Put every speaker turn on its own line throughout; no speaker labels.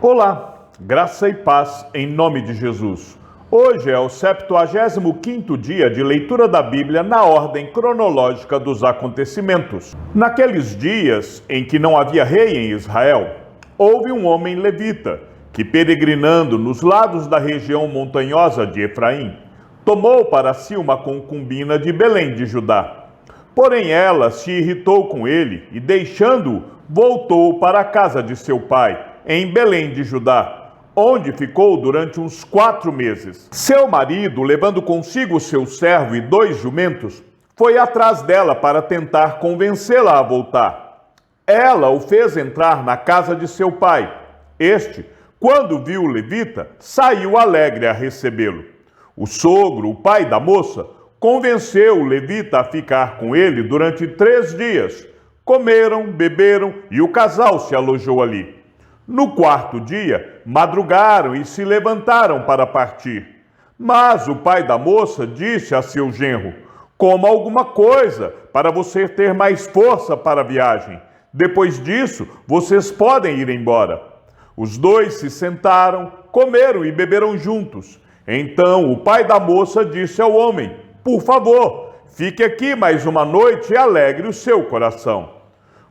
Olá, graça e paz em nome de Jesus. Hoje é o 75º dia de leitura da Bíblia na ordem cronológica dos acontecimentos. Naqueles dias em que não havia rei em Israel, houve um homem levita que, peregrinando nos lados da região montanhosa de Efraim, tomou para si uma concubina de Belém de Judá. Porém ela se irritou com ele e, deixando-o, voltou para a casa de seu pai, em Belém de Judá, onde ficou durante uns 4 meses. Seu marido, levando consigo seu servo e 2 jumentos, foi atrás dela para tentar convencê-la a voltar. Ela o fez entrar na casa de seu pai. Este, quando viu o levita, saiu alegre a recebê-lo. O sogro, o pai da moça, convenceu o levita a ficar com ele durante 3 dias. Comeram, beberam e o casal se alojou ali. No 4º dia, madrugaram e se levantaram para partir. Mas o pai da moça disse a seu genro: coma alguma coisa para você ter mais força para a viagem. Depois disso, vocês podem ir embora. Os dois se sentaram, comeram e beberam juntos. Então o pai da moça disse ao homem: por favor, fique aqui mais uma noite e alegre o seu coração.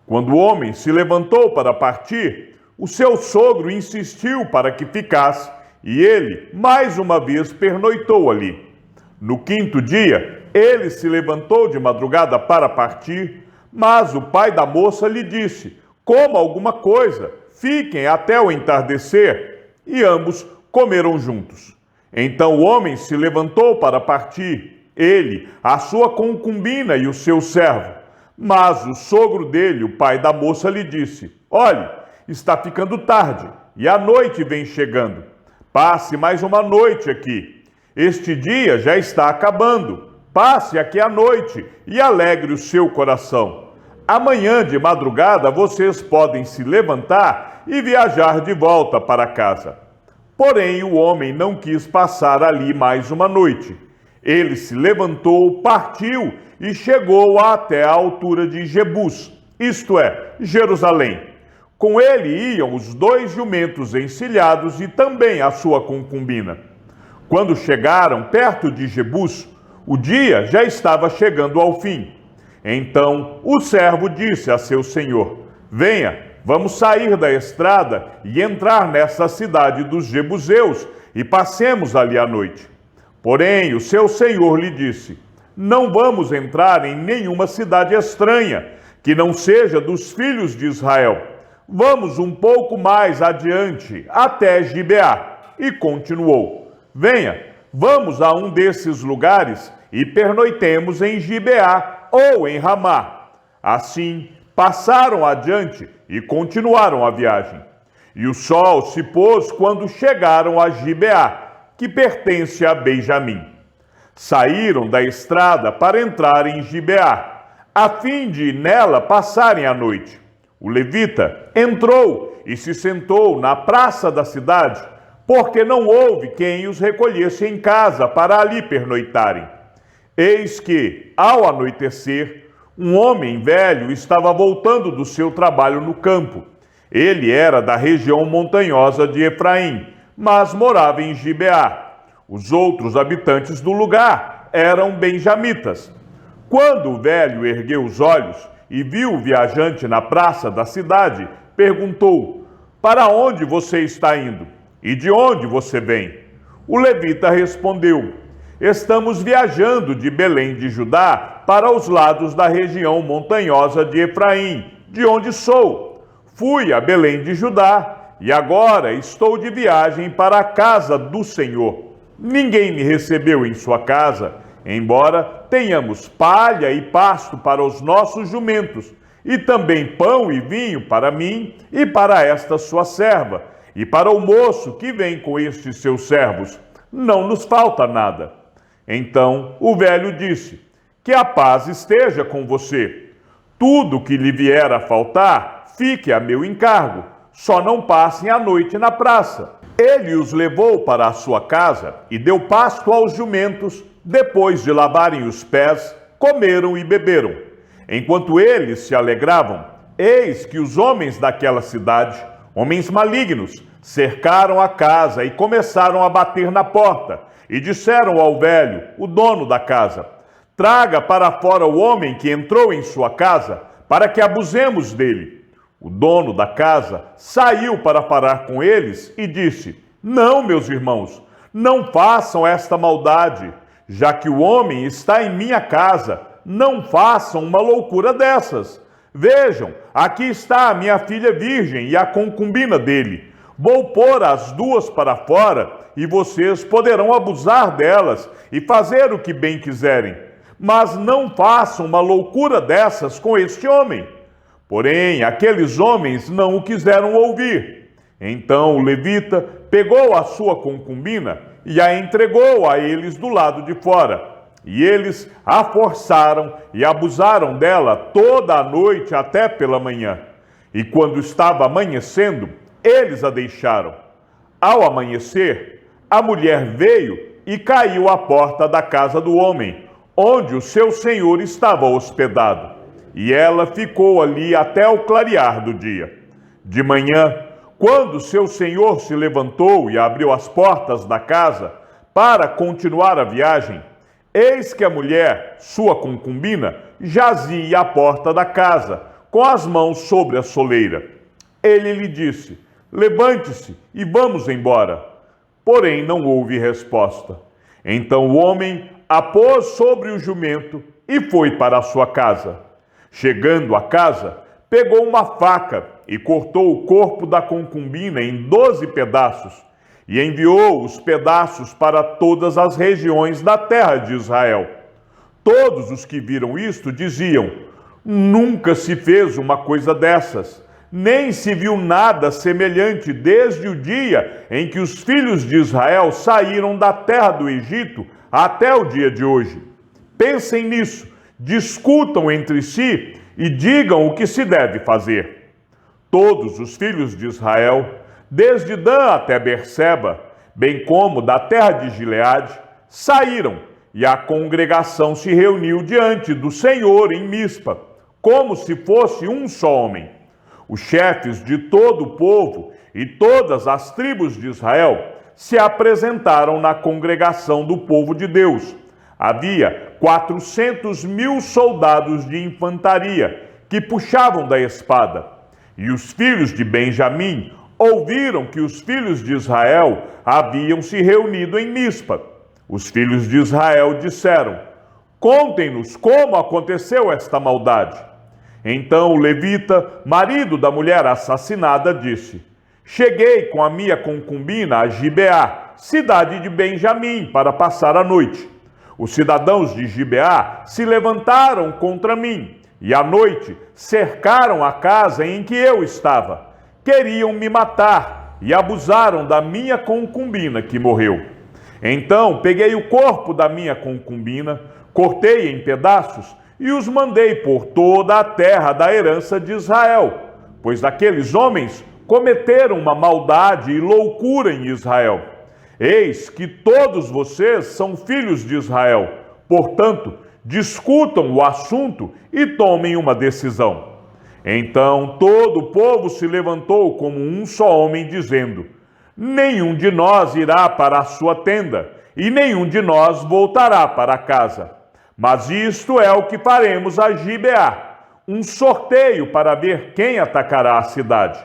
Quando o homem se levantou para partir, o seu sogro insistiu para que ficasse, e ele, mais uma vez, pernoitou ali. No 5º dia, ele se levantou de madrugada para partir, mas o pai da moça lhe disse: coma alguma coisa, fiquem até o entardecer. E ambos comeram juntos. Então o homem se levantou para partir, ele, a sua concubina e o seu servo. Mas o sogro dele, o pai da moça, lhe disse: olhe, está ficando tarde e a noite vem chegando. Passe mais uma noite aqui. Este dia já está acabando. Passe aqui a noite e alegre o seu coração. Amanhã de madrugada vocês podem se levantar e viajar de volta para casa. Porém o homem não quis passar ali mais uma noite. Ele se levantou, partiu e chegou até a altura de Jebus, isto é, Jerusalém. Com ele iam os 2 jumentos encilhados e também a sua concubina. Quando chegaram perto de Jebus, o dia já estava chegando ao fim. Então o servo disse a seu senhor: venha, vamos sair da estrada e entrar nessa cidade dos jebuseus e passemos ali a noite. Porém o seu senhor lhe disse: não vamos entrar em nenhuma cidade estranha, que não seja dos filhos de Israel. Vamos um pouco mais adiante, até Gibeá. E continuou: venha, vamos a um desses lugares e pernoitemos em Gibeá ou em Ramá. Assim, passaram adiante e continuaram a viagem. E o sol se pôs quando chegaram a Gibeá, que pertence a Benjamim. Saíram da estrada para entrar em Gibeá, a fim de nela passarem a noite. O levita entrou e se sentou na praça da cidade, porque não houve quem os recolhesse em casa para ali pernoitarem. Eis que, ao anoitecer, um homem velho estava voltando do seu trabalho no campo. Ele era da região montanhosa de Efraim, mas morava em Gibeá. Os outros habitantes do lugar eram benjamitas. Quando o velho ergueu os olhos e viu o viajante na praça da cidade, perguntou: para onde você está indo? E de onde você vem? O levita respondeu: estamos viajando de Belém de Judá para os lados da região montanhosa de Efraim, de onde sou. Fui a Belém de Judá e agora estou de viagem para a casa do Senhor. Ninguém me recebeu em sua casa, embora tenhamos palha e pasto para os nossos jumentos, e também pão e vinho para mim e para esta sua serva, e para o moço que vem com estes seus servos. Não nos falta nada. Então o velho disse: que a paz esteja com você. Tudo que lhe vier a faltar, fique a meu encargo. Só não passem a noite na praça. Ele os levou para a sua casa e deu pasto aos jumentos. Depois de lavarem os pés, comeram e beberam. Enquanto eles se alegravam, eis que os homens daquela cidade homens malignos, cercaram a casa e começaram a bater na porta. E disseram ao velho, o dono da casa: traga para fora o homem que entrou em sua casa, para que abusemos dele. O dono da casa saiu para falar com eles e disse: não, meus irmãos, não façam esta maldade, já que o homem está em minha casa. Não façam uma loucura dessas. Vejam, aqui está a minha filha virgem e a concubina dele. Vou pôr as duas para fora e vocês poderão abusar delas e fazer o que bem quiserem. Mas não façam uma loucura dessas com este homem. Porém, aqueles homens não o quiseram ouvir. Então o levita pegou a sua concubina e a entregou a eles do lado de fora. E eles a forçaram e abusaram dela toda a noite até pela manhã. E quando estava amanhecendo, eles a deixaram. Ao amanhecer, a mulher veio e caiu à porta da casa do homem, onde o seu senhor estava hospedado. E ela ficou ali até o clarear do dia. De manhã, quando seu senhor se levantou e abriu as portas da casa para continuar a viagem, eis que a mulher, sua concubina, jazia à porta da casa, com as mãos sobre a soleira. Ele lhe disse: levante-se e vamos embora. Porém não houve resposta. Então o homem a pôs sobre o jumento e foi para a sua casa. Chegando à casa, pegou uma faca e cortou o corpo da concubina em 12 pedaços, e enviou os pedaços para todas as regiões da terra de Israel. Todos os que viram isto diziam: nunca se fez uma coisa dessas, nem se viu nada semelhante desde o dia em que os filhos de Israel saíram da terra do Egito até o dia de hoje. Pensem nisso, discutam entre si e digam o que se deve fazer. Todos os filhos de Israel, desde Dan até Berseba, bem como da terra de Gileade, saíram, e a congregação se reuniu diante do Senhor em Mispa, como se fosse um só homem. Os chefes de todo o povo e todas as tribos de Israel se apresentaram na congregação do povo de Deus. Havia 400.000 soldados de infantaria que puxavam da espada. E os filhos de Benjamim ouviram que os filhos de Israel haviam se reunido em Mispa. Os filhos de Israel disseram: contem-nos como aconteceu esta maldade. Então o levita, marido da mulher assassinada, disse: cheguei com a minha concubina a Gibeá, cidade de Benjamim, para passar a noite. Os cidadãos de Gibeá se levantaram contra mim e à noite cercaram a casa em que eu estava. Queriam me matar e abusaram da minha concubina que morreu. Então peguei o corpo da minha concubina, cortei em pedaços e os mandei por toda a terra da herança de Israel, pois aqueles homens cometeram uma maldade e loucura em Israel. Eis que todos vocês são filhos de Israel, portanto, discutam o assunto e tomem uma decisão. Então todo o povo se levantou como um só homem, dizendo: nenhum de nós irá para a sua tenda, e nenhum de nós voltará para casa. Mas isto é o que faremos a Gibeá, um sorteio para ver quem atacará a cidade.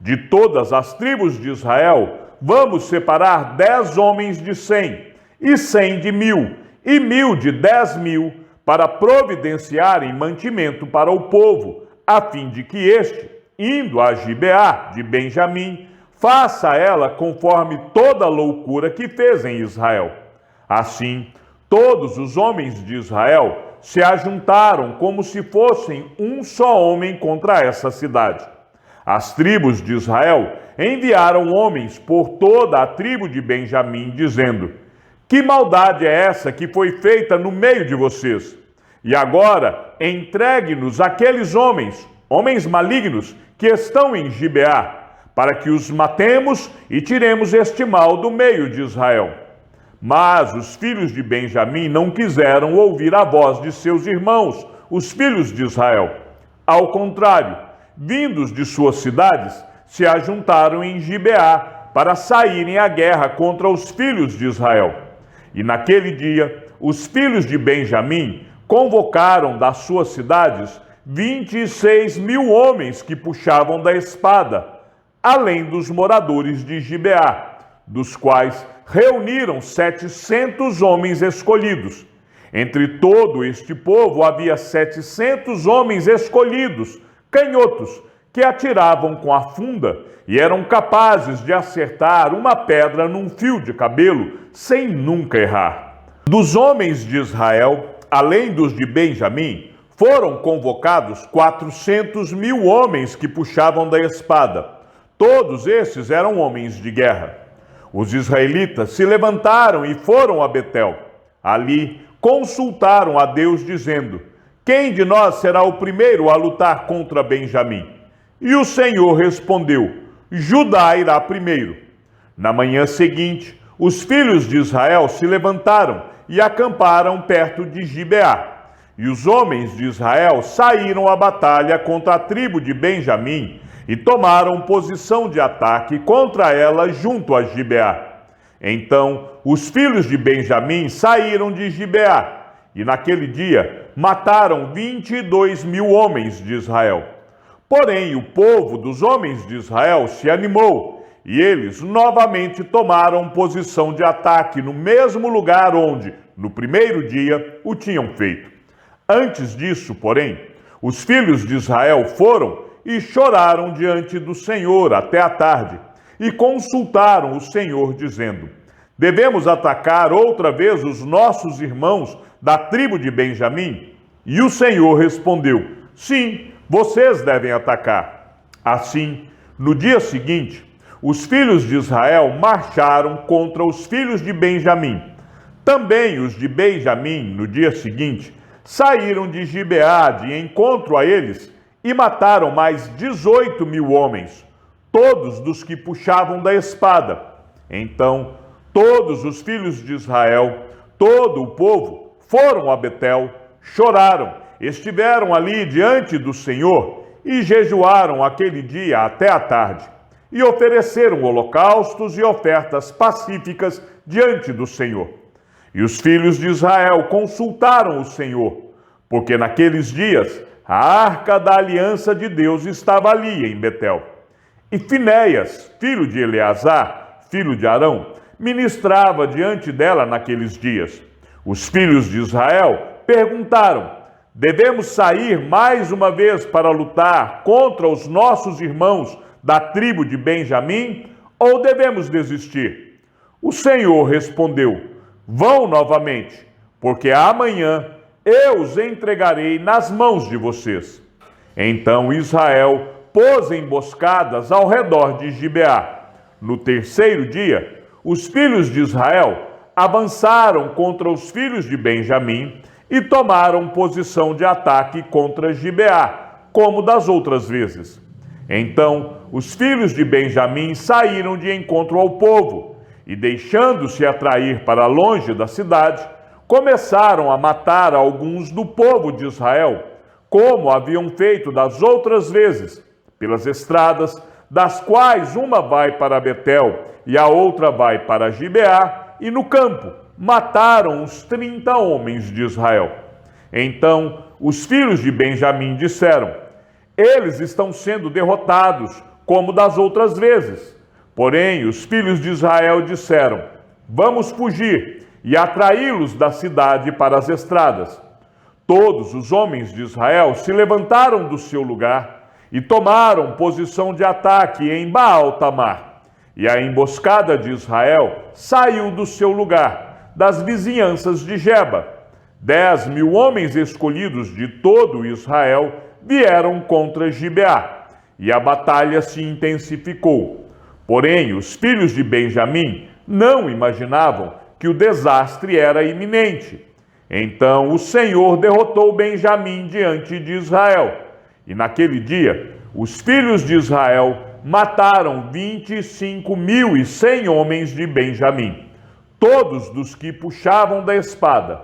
De todas as tribos de Israel, vamos separar 10 homens de 100, e 100 de 1.000, e 1.000 de 10.000, para providenciarem mantimento para o povo, a fim de que este, indo a Gibeá de Benjamim, faça ela conforme toda a loucura que fez em Israel. Assim, todos os homens de Israel se ajuntaram como se fossem um só homem contra essa cidade. As tribos de Israel enviaram homens por toda a tribo de Benjamim, dizendo: que maldade é essa que foi feita no meio de vocês? E agora entregue-nos aqueles homens malignos que estão em Gibeá, para que os matemos e tiremos este mal do meio de Israel. Mas os filhos de Benjamim não quiseram ouvir a voz de seus irmãos, os filhos de Israel. Ao contrário, vindos de suas cidades, se ajuntaram em Gibeá para saírem à guerra contra os filhos de Israel. E naquele dia, os filhos de Benjamim convocaram das suas cidades 26.000 homens que puxavam da espada, além dos moradores de Gibeá, dos quais reuniram 700 homens escolhidos. Entre todo este povo havia 700 homens escolhidos, canhotos, que atiravam com a funda e eram capazes de acertar uma pedra num fio de cabelo sem nunca errar. Dos homens de Israel, além dos de Benjamim, foram convocados 400.000 homens que puxavam da espada. Todos esses eram homens de guerra. Os israelitas se levantaram e foram a Betel. Ali consultaram a Deus, dizendo: quem de nós será o primeiro a lutar contra Benjamim? E o Senhor respondeu: Judá irá primeiro. Na manhã seguinte, os filhos de Israel se levantaram e acamparam perto de Gibeá. E os homens de Israel saíram à batalha contra a tribo de Benjamim e tomaram posição de ataque contra ela junto a Gibeá. Então os filhos de Benjamim saíram de Gibeá e naquele dia mataram 22.000 homens de Israel. Porém o povo dos homens de Israel se animou e eles novamente tomaram posição de ataque no mesmo lugar onde, no primeiro dia, o tinham feito. Antes disso, porém, os filhos de Israel foram e choraram diante do Senhor até a tarde, e consultaram o Senhor, dizendo: devemos atacar outra vez os nossos irmãos da tribo de Benjamim? E o Senhor respondeu: sim, vocês devem atacar. Assim, no dia seguinte, os filhos de Israel marcharam contra os filhos de Benjamim. Também os de Benjamim, no dia seguinte, saíram de Gibeá de encontro a eles e mataram mais 18.000 homens, todos dos que puxavam da espada. Então, todos os filhos de Israel, todo o povo, foram a Betel, choraram, estiveram ali diante do Senhor e jejuaram aquele dia até a tarde, e ofereceram holocaustos e ofertas pacíficas diante do Senhor. E os filhos de Israel consultaram o Senhor, porque naqueles dias a arca da aliança de Deus estava ali em Betel. E Finéias, filho de Eleazar, filho de Arão, ministrava diante dela naqueles dias. Os filhos de Israel perguntaram: devemos sair mais uma vez para lutar contra os nossos irmãos da tribo de Benjamim, ou devemos desistir? O Senhor respondeu: vão novamente, porque amanhã eu os entregarei nas mãos de vocês. Então Israel pôs emboscadas ao redor de Gibeá. No terceiro dia, os filhos de Israel avançaram contra os filhos de Benjamim e tomaram posição de ataque contra Gibeá, como das outras vezes. Então os filhos de Benjamim saíram de encontro ao povo e, deixando-se atrair para longe da cidade, começaram a matar alguns do povo de Israel, como haviam feito das outras vezes, pelas estradas, das quais uma vai para Betel e a outra vai para Gibeá, e no campo mataram os 30 homens de Israel. Então os filhos de Benjamim disseram: eles estão sendo derrotados, como das outras vezes. Porém os filhos de Israel disseram: vamos fugir e atraí-los da cidade para as estradas. Todos os homens de Israel se levantaram do seu lugar e tomaram posição de ataque em Baal-Tamar. E a emboscada de Israel saiu do seu lugar, das vizinhanças de Geba. 10.000 homens escolhidos de todo Israel vieram contra Gibeá, e a batalha se intensificou. Porém, os filhos de Benjamim não imaginavam que o desastre era iminente. Então o Senhor derrotou Benjamim diante de Israel. E naquele dia, os filhos de Israel mataram 25.100 homens de Benjamim, todos dos que puxavam da espada.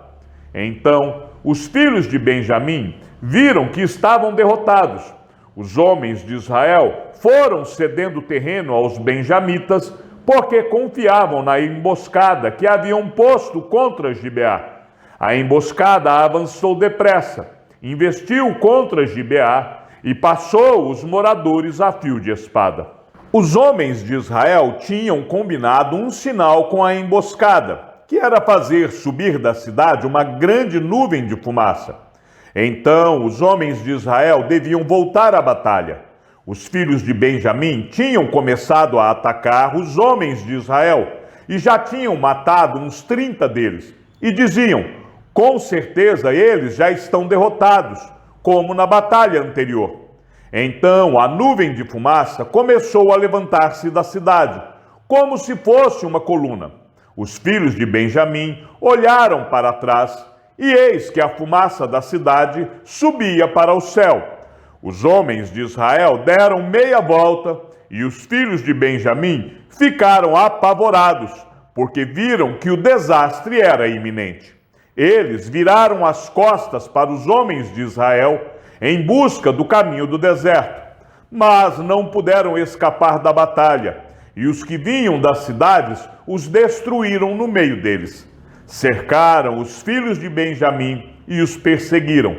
Então os filhos de Benjamim viram que estavam derrotados. os homens de Israel foram cedendo terreno aos benjamitas porque confiavam na emboscada que haviam posto contra Gibeá. A emboscada avançou depressa, investiu contra Gibeá e passou os moradores a fio de espada. Os homens de Israel tinham combinado um sinal com a emboscada, que era fazer subir da cidade uma grande nuvem de fumaça. Então os homens de Israel deviam voltar à batalha. Os filhos de Benjamim tinham começado a atacar os homens de Israel e já tinham matado uns 30 deles. E diziam: com certeza eles já estão derrotados, como na batalha anterior. Então a nuvem de fumaça começou a levantar-se da cidade, como se fosse uma coluna. Os filhos de Benjamim olharam para trás, e eis que a fumaça da cidade subia para o céu. Os homens de Israel deram meia volta, e os filhos de Benjamim ficaram apavorados, porque viram que o desastre era iminente. Eles viraram as costas para os homens de Israel em busca do caminho do deserto, mas não puderam escapar da batalha, e os que vinham das cidades os destruíram no meio deles. Cercaram os filhos de Benjamim e os perseguiram,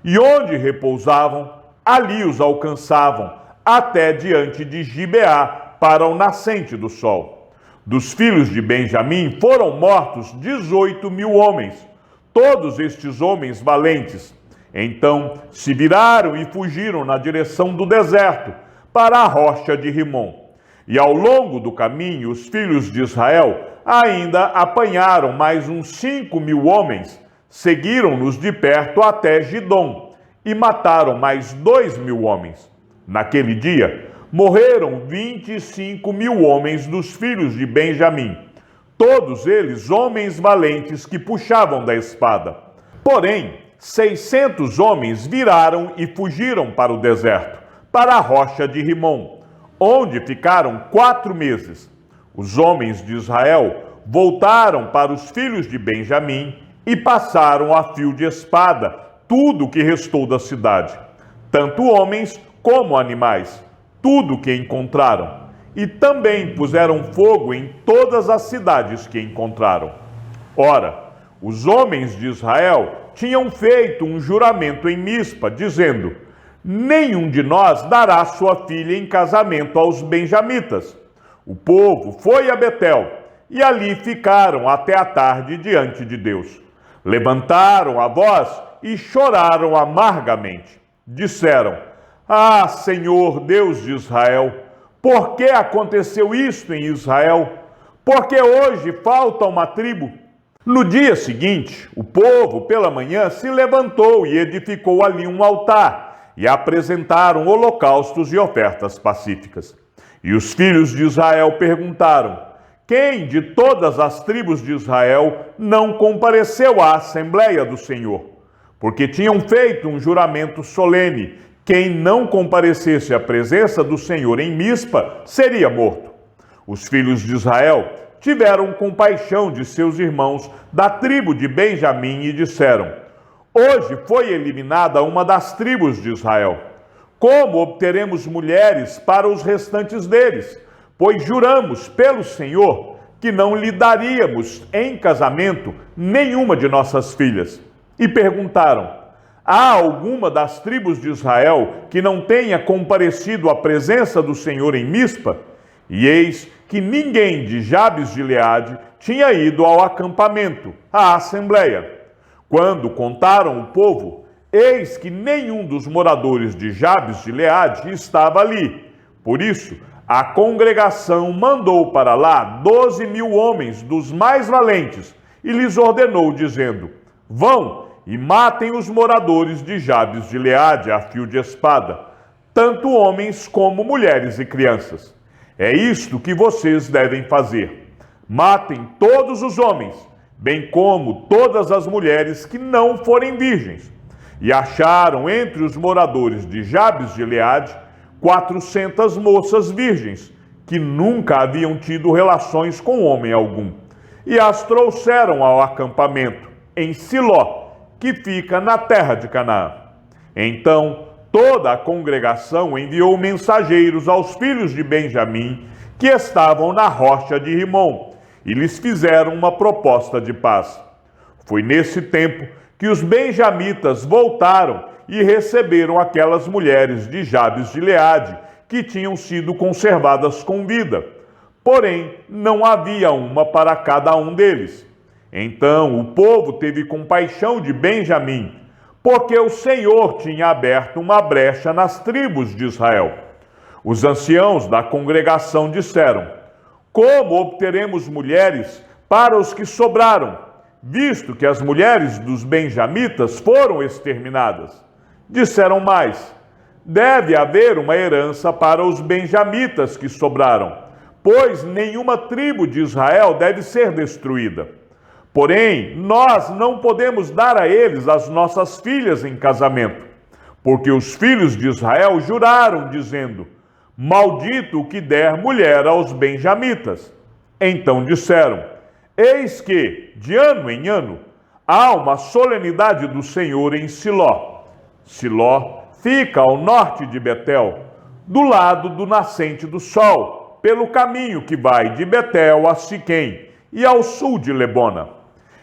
e onde repousavam, ali os alcançavam, até diante de Gibeá, para o nascente do sol. Dos filhos de Benjamim foram mortos 18.000 homens, todos estes homens valentes. Então se viraram e fugiram na direção do deserto, para a rocha de Rimom. E ao longo do caminho, os filhos de Israel ainda apanharam mais uns 5.000 homens, seguiram-nos de perto até Gidom, e mataram mais 2.000 homens. Naquele dia, morreram 25.000 homens dos filhos de Benjamim, todos eles homens valentes que puxavam da espada. Porém, 600 homens viraram e fugiram para o deserto, para a rocha de Rimom, onde ficaram 4 meses. Os homens de Israel voltaram para os filhos de Benjamim e passaram a fio de espada tudo o que restou da cidade, tanto homens como animais, tudo o que encontraram, e também puseram fogo em todas as cidades que encontraram. Ora, os homens de Israel tinham feito um juramento em Mispa, dizendo: nenhum de nós dará sua filha em casamento aos benjamitas. O povo foi a Betel, e ali ficaram até a tarde diante de Deus. Levantaram a voz e choraram amargamente. Disseram: ah, Senhor, Deus de Israel, por que aconteceu isto em Israel? Porque hoje falta uma tribo. No dia seguinte, o povo, pela manhã, se levantou e edificou ali um altar, e apresentaram holocaustos e ofertas pacíficas. E os filhos de Israel perguntaram: quem de todas as tribos de Israel não compareceu à Assembleia do Senhor? Porque tinham feito um juramento solene: quem não comparecesse à presença do Senhor em Mispa seria morto. Os filhos de Israel tiveram compaixão de seus irmãos da tribo de Benjamim e disseram: hoje foi eliminada uma das tribos de Israel. Como obteremos mulheres para os restantes deles? Pois juramos pelo Senhor que não lhe daríamos em casamento nenhuma de nossas filhas. E perguntaram: há alguma das tribos de Israel que não tenha comparecido à presença do Senhor em Mispa? E eis que ninguém de Jabes de Gileade tinha ido ao acampamento, à assembleia. Quando contaram o povo, eis que nenhum dos moradores de Jabes de Gileade estava ali. Por isso, a congregação mandou para lá 12.000 homens dos mais valentes e lhes ordenou, dizendo: vão e matem os moradores de Jabes de Gileade a fio de espada, tanto homens como mulheres e crianças. É isto que vocês devem fazer: matem todos os homens, bem como todas as mulheres que não forem virgens. E acharam entre os moradores de Jabes de Gileade 400 moças virgens, que nunca haviam tido relações com homem algum, e as trouxeram ao acampamento, em Siló, que fica na terra de Canaã. Então toda a congregação enviou mensageiros aos filhos de Benjamim, que estavam na rocha de Rimom, e lhes fizeram uma proposta de paz. Foi nesse tempo que os benjamitas voltaram e receberam aquelas mulheres de Jabes de Gileade, que tinham sido conservadas com vida. Porém, não havia uma para cada um deles. Então o povo teve compaixão de Benjamim, porque o Senhor tinha aberto uma brecha nas tribos de Israel. Os anciãos da congregação disseram: como obteremos mulheres para os que sobraram, visto que as mulheres dos benjamitas foram exterminadas? Disseram mais: deve haver uma herança para os benjamitas que sobraram, pois nenhuma tribo de Israel deve ser destruída. Porém, nós não podemos dar a eles as nossas filhas em casamento, porque os filhos de Israel juraram, dizendo: maldito o que der mulher aos benjamitas. Então disseram: eis que, de ano em ano, há uma solenidade do Senhor em Siló. Siló fica ao norte de Betel, do lado do nascente do sol, pelo caminho que vai de Betel a Siquém e ao sul de Lebona.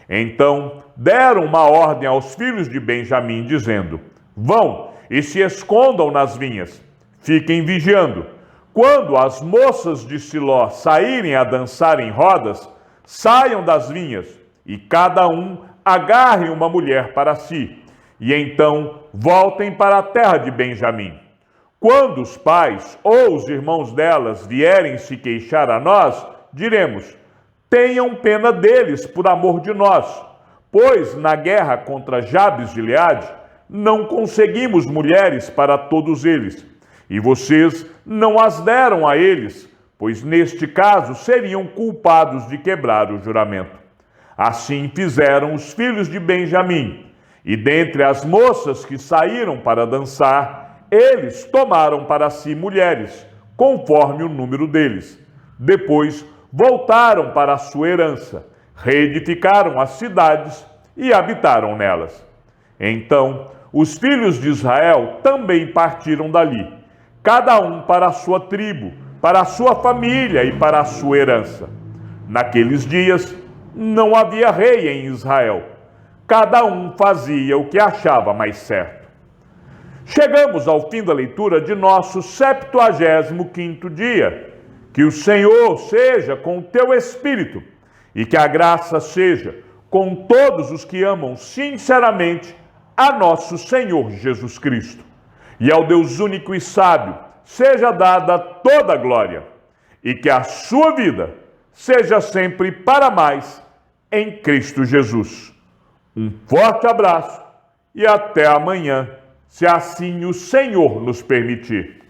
Então deram uma ordem aos filhos de Benjamim, dizendo: vão e se escondam nas vinhas, fiquem vigiando. Quando as moças de Siló saírem a dançar em rodas, saiam das vinhas, e cada um agarre uma mulher para si, e então voltem para a terra de Benjamim. Quando os pais ou os irmãos delas vierem se queixar a nós, diremos: tenham pena deles por amor de nós, pois na guerra contra Jabes de Gileade não conseguimos mulheres para todos eles, e vocês não as deram a eles, pois neste caso seriam culpados de quebrar o juramento. Assim fizeram os filhos de Benjamim, e dentre as moças que saíram para dançar, eles tomaram para si mulheres, conforme o número deles. Depois voltaram para a sua herança, reedificaram as cidades e habitaram nelas. Então os filhos de Israel também partiram dali, cada um para a sua tribo, para a sua família e para a sua herança. Naqueles dias não havia rei em Israel, cada um fazia o que achava mais certo. Chegamos ao fim da leitura de nosso 75º dia. Que o Senhor seja com o teu espírito e que a graça seja com todos os que amam sinceramente a nosso Senhor Jesus Cristo. E ao Deus único e sábio seja dada toda a glória, e que a sua vida seja sempre para mais em Cristo Jesus. Um forte abraço e até amanhã, se assim o Senhor nos permitir.